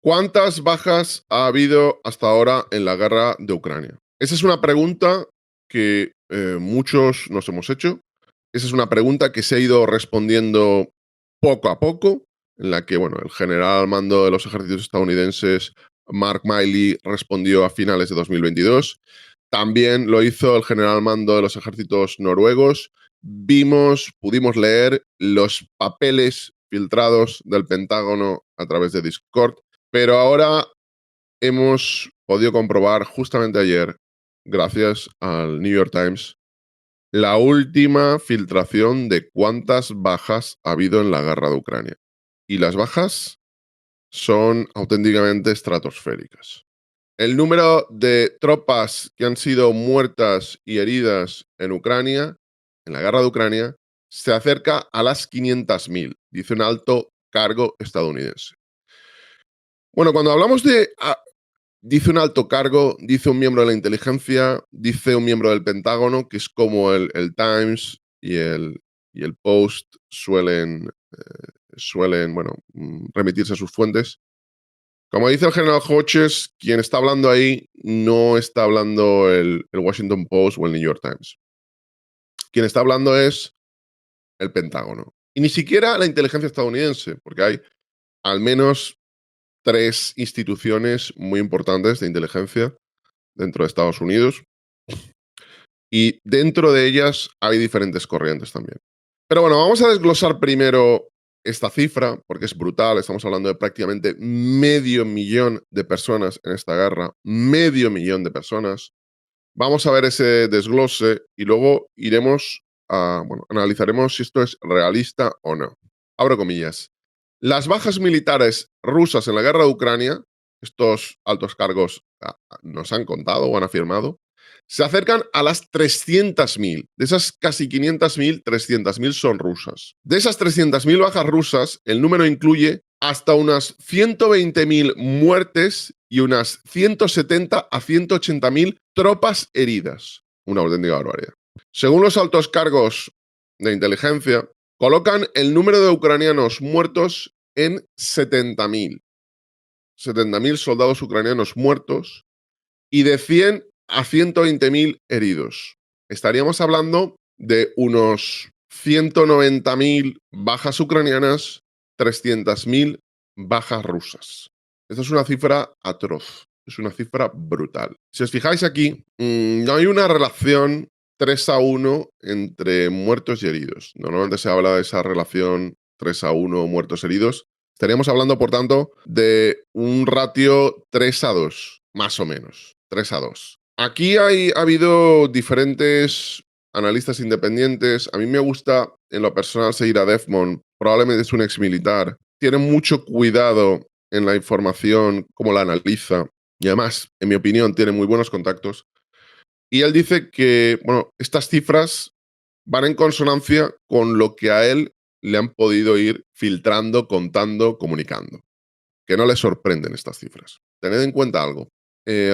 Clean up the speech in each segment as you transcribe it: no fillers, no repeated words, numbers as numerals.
¿Cuántas bajas ha habido hasta ahora en la guerra de Ucrania? Esa es una pregunta que muchos nos hemos hecho. Esa es una pregunta que se ha ido respondiendo poco a poco, en la que bueno, el general al mando de los ejércitos estadounidenses, Mark Milley, respondió a finales de 2022. También lo hizo el general al mando de los ejércitos noruegos. Pudimos leer los papeles filtrados del Pentágono a través de Discord, pero ahora hemos podido comprobar justamente ayer, gracias al New York Times, la última filtración de cuántas bajas ha habido en la guerra de Ucrania. Y las bajas son auténticamente estratosféricas. El número de tropas que han sido muertas y heridas en Ucrania, en la guerra de Ucrania, se acerca a las 500.000, dice un alto cargo estadounidense. Bueno, cuando hablamos de dice un alto cargo, dice un miembro de la inteligencia, dice un miembro del Pentágono, que es como el Times y el Post suelen bueno, remitirse a sus fuentes. Como dice el general Hodges, quien está hablando ahí no está hablando el Washington Post o el New York Times. Quien está hablando es el Pentágono. Y ni siquiera la inteligencia estadounidense, porque hay al menos 3 instituciones muy importantes de inteligencia dentro de Estados Unidos, y dentro de ellas hay diferentes corrientes también. Pero bueno, vamos a desglosar primero esta cifra, porque es brutal. Estamos hablando de prácticamente 500.000 de personas en esta guerra. 500.000 de personas. Vamos a ver ese desglose y luego iremos bueno, analizaremos si esto es realista o no. Abro comillas. Las bajas militares rusas en la guerra de Ucrania, estos altos cargos nos han contado o han afirmado, se acercan a las 300.000. De esas casi 500.000, 300.000 son rusas. De esas 300.000 bajas rusas, el número incluye hasta unas 120.000 muertes y unas 170 a 180.000 tropas heridas. Una auténtica barbaridad. Según los altos cargos de inteligencia, colocan el número de ucranianos muertos en 70.000. 70.000 soldados ucranianos muertos y de 100 a 120.000 heridos. Estaríamos hablando de unos 190.000 bajas ucranianas, 300.000 bajas rusas. Esta es una cifra atroz, es una cifra brutal. Si os fijáis aquí, no hay una relación 3-1 entre muertos y heridos. Normalmente se habla de esa relación 3-1 muertos-heridos. Estaríamos hablando, por tanto, de un ratio 3-2, más o menos. 3-2. Aquí ha habido diferentes analistas independientes. A mí me gusta, en lo personal, seguir a Defmon. Probablemente es un ex militar. Tiene mucho cuidado en la información, cómo la analiza. Y además, en mi opinión, tiene muy buenos contactos. Y él dice que, bueno, estas cifras van en consonancia con lo que a él le han podido ir filtrando, contando, comunicando. Que no le sorprenden estas cifras. Tened en cuenta algo.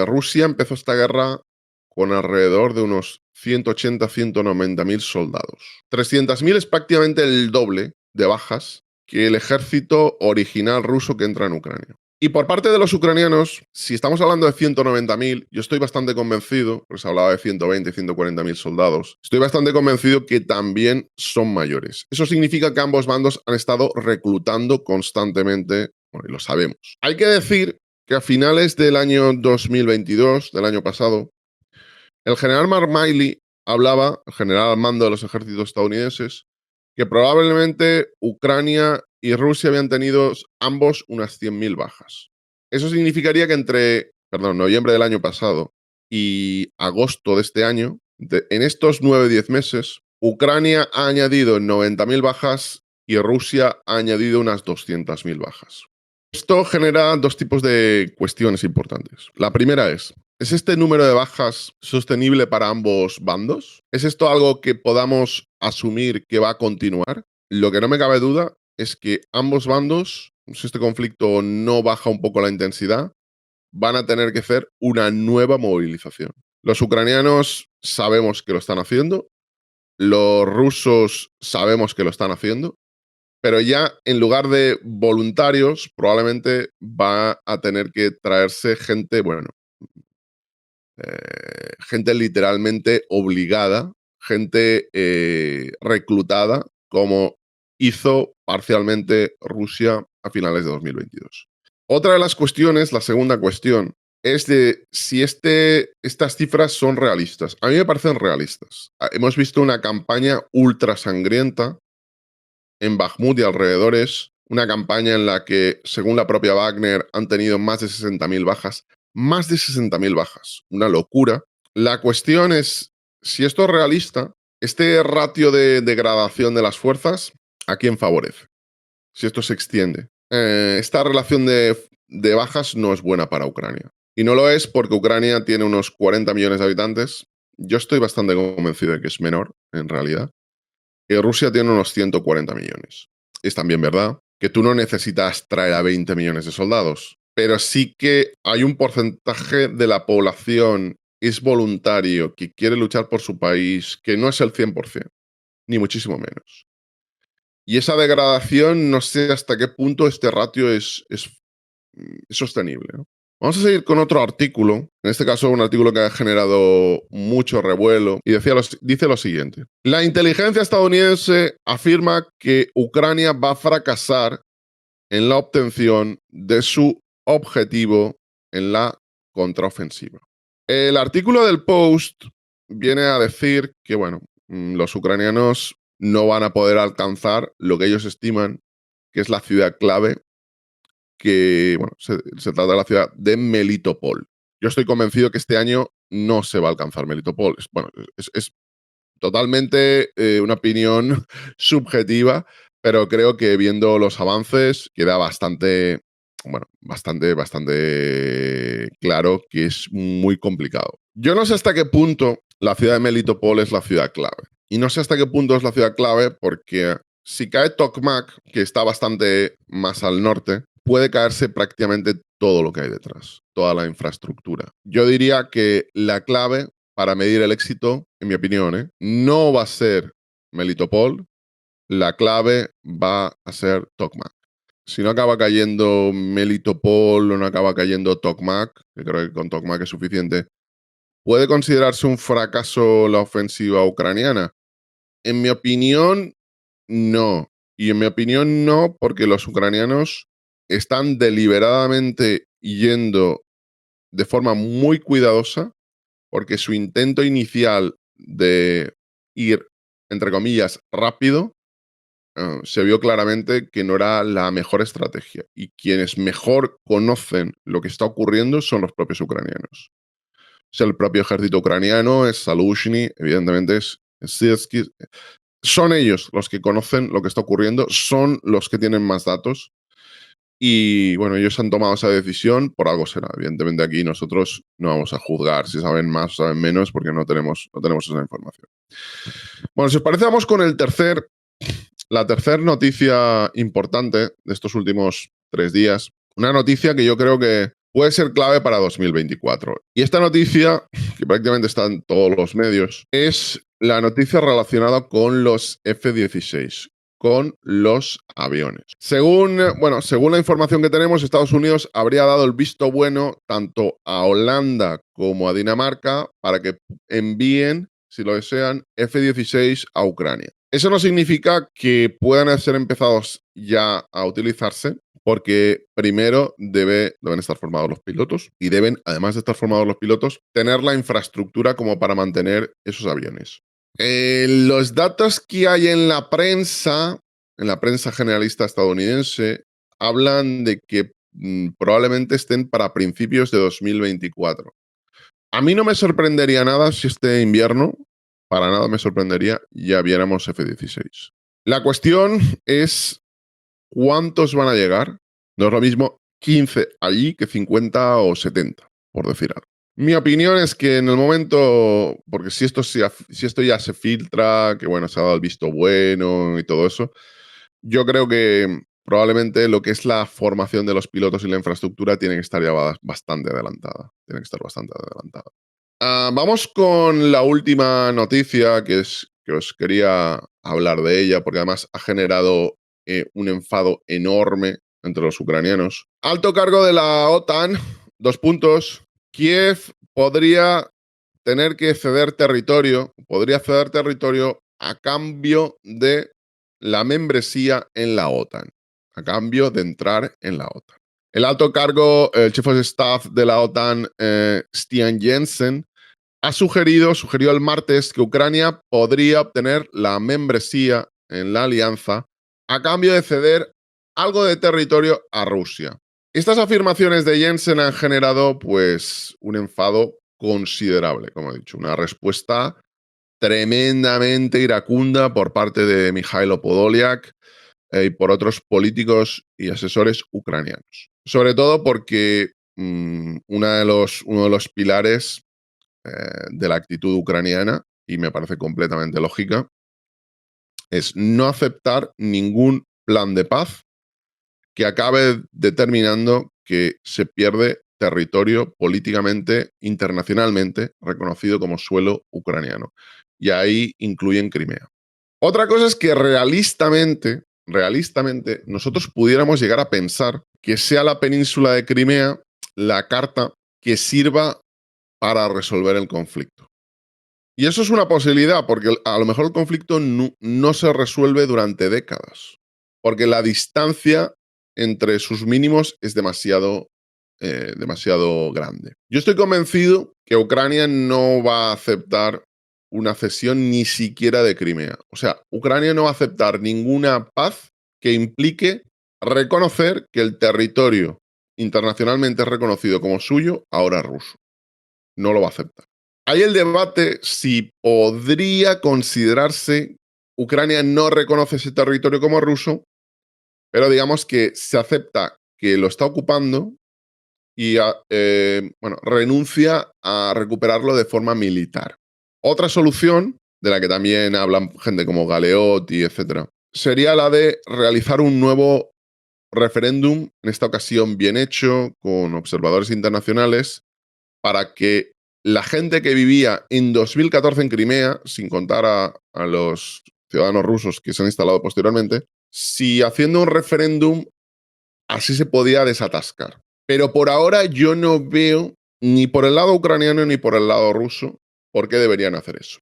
Rusia empezó esta guerra con alrededor de unos 180-190.000 soldados. 300.000 es prácticamente el doble de bajas que el ejército original ruso que entra en Ucrania. Y por parte de los ucranianos, si estamos hablando de 190.000, yo estoy bastante convencido, pues hablaba de 120, 140.000 soldados, estoy bastante convencido que también son mayores. Eso significa que ambos bandos han estado reclutando constantemente, bueno, y lo sabemos. Hay que decir que a finales del año 2022, del año pasado, el general Mark Milley hablaba, el general al mando de los ejércitos estadounidenses, que probablemente Ucrania y Rusia habían tenido ambos unas 100.000 bajas. Eso significaría que entre, noviembre del año pasado y agosto de este año, en estos 9-10 meses, Ucrania ha añadido 90.000 bajas y Rusia ha añadido unas 200.000 bajas. Esto genera dos tipos de cuestiones importantes. La primera ¿es este número de bajas sostenible para ambos bandos? ¿Es esto algo que podamos asumir que va a continuar? Lo que no me cabe duda es que ambos bandos, si este conflicto no baja un poco la intensidad, van a tener que hacer una nueva movilización. Los ucranianos sabemos que lo están haciendo, los rusos sabemos que lo están haciendo, pero ya en lugar de voluntarios, probablemente va a tener que traerse gente, bueno, gente literalmente obligada, gente reclutada, como hizo parcialmente Rusia a finales de 2022. Otra de las cuestiones, la segunda cuestión, es de si estas cifras son realistas. A mí me parecen realistas. Hemos visto una campaña ultra sangrienta en Bakhmut y alrededores, una campaña en la que, según la propia Wagner, han tenido más de 60.000 bajas. Más de 60.000 bajas. Una locura. La cuestión es, si esto es realista, este ratio de degradación de las fuerzas, ¿a quién favorece? Si esto se extiende. Esta relación de bajas no es buena para Ucrania. Y no lo es porque Ucrania tiene unos 40 millones de habitantes. Yo estoy bastante convencido de que es menor, en realidad. Y Rusia tiene unos 140 millones. Es también verdad que tú no necesitas traer a 20 millones de soldados, pero sí que hay un porcentaje de la población es voluntario, que quiere luchar por su país, que no es el 100%, ni muchísimo menos. Y esa degradación, no sé hasta qué punto este ratio es sostenible, ¿no? Vamos a seguir con otro artículo, en este caso un artículo que ha generado mucho revuelo y dice lo siguiente. La inteligencia estadounidense afirma que Ucrania va a fracasar en la obtención de su objetivo en la contraofensiva. El artículo del Post viene a decir que, bueno, los ucranianos no van a poder alcanzar lo que ellos estiman que es la ciudad clave, que bueno, se trata de la ciudad de Melitopol. Yo estoy convencido que este año no se va a alcanzar Melitopol. Bueno, es totalmente una opinión subjetiva, pero creo que viendo los avances queda bastante, bueno, bastante claro que es muy complicado. Yo no sé hasta qué punto la ciudad de Melitopol es la ciudad clave. Y no sé hasta qué punto es la ciudad clave porque si cae Tokmak, que está bastante más al norte, puede caerse prácticamente todo lo que hay detrás, toda la infraestructura. Yo diría que la clave para medir el éxito, en mi opinión, no va a ser Melitopol, la clave va a ser Tokmak. Si no acaba cayendo Melitopol o no acaba cayendo Tokmak, que creo que con Tokmak es suficiente, ¿puede considerarse un fracaso la ofensiva ucraniana? En mi opinión, no. Y en mi opinión, no, porque los ucranianos están deliberadamente yendo de forma muy cuidadosa, porque su intento inicial de ir, entre comillas, rápido, se vio claramente que no era la mejor estrategia. Y quienes mejor conocen lo que está ocurriendo son los propios ucranianos. O sea, el propio ejército ucraniano, es Zaluzhny, evidentemente es Syrskyi. Son ellos los que conocen lo que está ocurriendo, son los que tienen más datos. Y bueno, ellos han tomado esa decisión, por algo será. Evidentemente aquí nosotros no vamos a juzgar si saben más o saben menos porque no tenemos esa información. Bueno, si os parece, vamos con la tercera noticia importante de estos últimos 3 días. Una noticia que yo creo que puede ser clave para 2024. Y esta noticia, que prácticamente está en todos los medios, es la noticia relacionada con los F-16, con los aviones. Según la información que tenemos, Estados Unidos habría dado el visto bueno tanto a Holanda como a Dinamarca para que envíen, si lo desean, F-16 a Ucrania. Eso no significa que puedan ser empezados ya a utilizarse, porque primero deben estar formados los pilotos y deben, además de estar formados los pilotos, tener la infraestructura como para mantener esos aviones. Los datos que hay en la prensa generalista estadounidense, hablan de que probablemente estén para principios de 2024. A mí no me sorprendería nada si este invierno, para nada me sorprendería, ya viéramos F-16. La cuestión es cuántos van a llegar. No es lo mismo 15 allí que 50 o 70, por decir algo. Mi opinión es que en el momento, porque si esto ya se filtra, que bueno, se ha dado el visto bueno y todo eso, yo creo que probablemente lo que es la formación de los pilotos y la infraestructura tiene que estar ya bastante adelantada. Tiene que estar bastante adelantada. Vamos con la última noticia que os quería hablar de ella, porque además ha generado un enfado enorme entre los ucranianos. Alto cargo de la OTAN, 2 puntos. Kiev podría podría ceder territorio a cambio de la membresía en la OTAN, a cambio de entrar en la OTAN. El alto cargo, el Chief of Staff de la OTAN, Stian Jensen, sugirió el martes que Ucrania podría obtener la membresía en la alianza a cambio de ceder algo de territorio a Rusia. Estas afirmaciones de Jensen han generado, pues, un enfado considerable, como he dicho, una respuesta tremendamente iracunda por parte de Mikhailo Podolyak y por otros políticos y asesores ucranianos. Sobre todo porque uno de los pilares de la actitud ucraniana, y me parece completamente lógica, es no aceptar ningún plan de paz que acabe determinando que se pierde territorio políticamente, internacionalmente reconocido como suelo ucraniano. Y ahí incluyen Crimea. Otra cosa es que realistamente, nosotros pudiéramos llegar a pensar que sea la península de Crimea la carta que sirva para resolver el conflicto. Y eso es una posibilidad, porque a lo mejor el conflicto no se resuelve durante décadas, porque la distancia entre sus mínimos es demasiado grande. Yo estoy convencido que Ucrania no va a aceptar una cesión ni siquiera de Crimea. O sea, Ucrania no va a aceptar ninguna paz que implique reconocer que el territorio internacionalmente reconocido como suyo ahora es ruso. No lo va a aceptar. Hay el debate si podría considerarse Ucrania no reconoce ese territorio como ruso, pero digamos que se acepta que lo está ocupando y renuncia a recuperarlo de forma militar. Otra solución, de la que también hablan gente como Galeotti, etcétera, sería la de realizar un nuevo referéndum, en esta ocasión bien hecho, con observadores internacionales, para que la gente que vivía en 2014 en Crimea, sin contar a los ciudadanos rusos que se han instalado posteriormente, si haciendo un referéndum así se podía desatascar. Pero por ahora yo no veo ni por el lado ucraniano ni por el lado ruso por qué deberían hacer eso.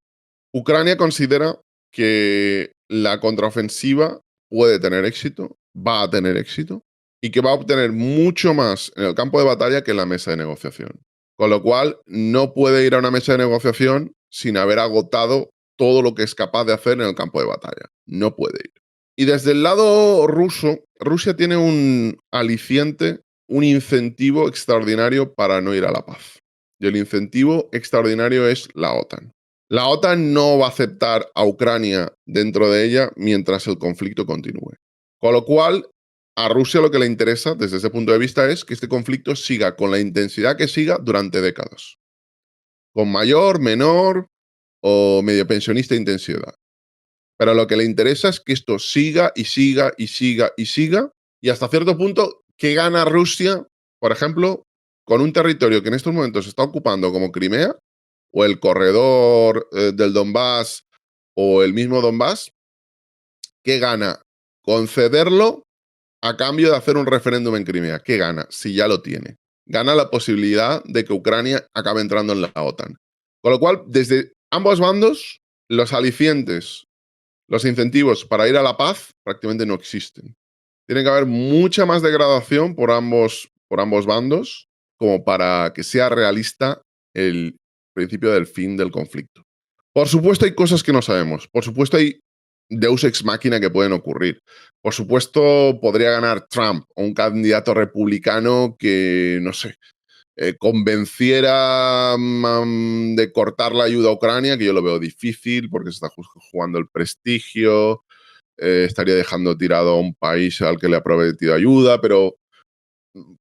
Ucrania considera que la contraofensiva puede tener éxito, va a tener éxito, y que va a obtener mucho más en el campo de batalla que en la mesa de negociación. Con lo cual, no puede ir a una mesa de negociación sin haber agotado todo lo que es capaz de hacer en el campo de batalla. No puede ir. Y desde el lado ruso, Rusia tiene un aliciente, un incentivo extraordinario para no ir a la paz. Y el incentivo extraordinario es la OTAN. La OTAN no va a aceptar a Ucrania dentro de ella mientras el conflicto continúe. Con lo cual, a Rusia lo que le interesa desde ese punto de vista es que este conflicto siga con la intensidad que siga durante décadas. Con mayor, menor o medio pensionista intensidad. Pero lo que le interesa es que esto siga y siga y siga y siga. Y hasta cierto punto, ¿qué gana Rusia, por ejemplo, con un territorio que en estos momentos se está ocupando como Crimea o el corredor del Donbass o el mismo Donbass? ¿Qué gana? Concederlo a cambio de hacer un referéndum en Crimea. ¿Qué gana? Si ya lo tiene. Gana la posibilidad de que Ucrania acabe entrando en la OTAN. Con lo cual, desde ambos bandos, los alicientes, los incentivos para ir a la paz prácticamente no existen. Tiene que haber mucha más degradación por ambos bandos como para que sea realista el principio del fin del conflicto. Por supuesto hay cosas que no sabemos. Por supuesto hay deus ex machina que pueden ocurrir. Por supuesto podría ganar Trump o un candidato republicano que, no sé, convenciera de cortar la ayuda a Ucrania, que yo lo veo difícil porque se está jugando el prestigio, estaría dejando tirado a un país al que le ha prometido ayuda, pero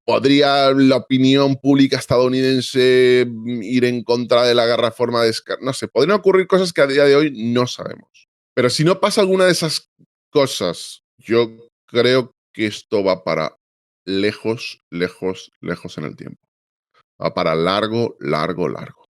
¿podría la opinión pública estadounidense ir en contra de la guerra forma de... No sé, podrían ocurrir cosas que a día de hoy no sabemos. Pero si no pasa alguna de esas cosas, yo creo que esto va para lejos, lejos, lejos en el tiempo. Va para largo, largo, largo.